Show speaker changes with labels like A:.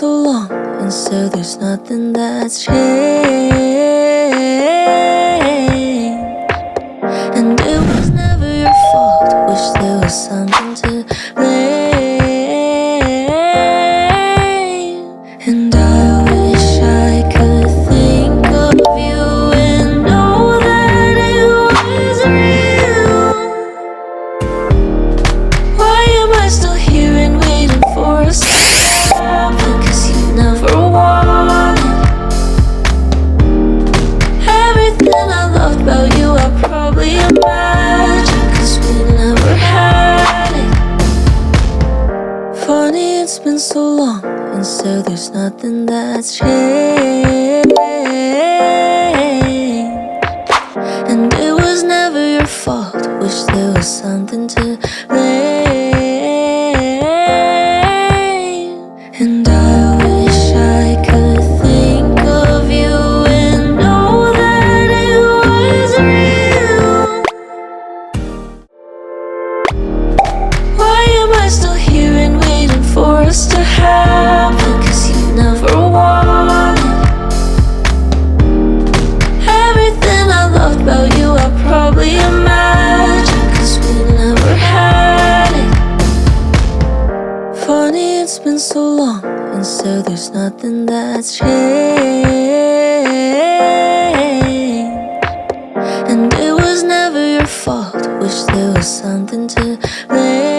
A: so long, and so there's nothing that's changed. And it was never your fault, wish there was something to blame. And I wish I could think of you and know that it was real. Why am I still here and waiting for us to happen? 'Cause you never wanted everything I loved about you. I probably imagined, 'cause we never had it. Funny, it's been so long, and so there's nothing that's changed. And it was never your fault, wish there was something to blame. And I wish I could think of you and know that it was real. Why am I still here and waiting for us to happen? 'Cause you never wanted everything I loved about you. I probably imagined, 'cause we never had it. Funny, it's been so long, and so there's nothing that's changed. And it was never your fault, wish there was something to blame.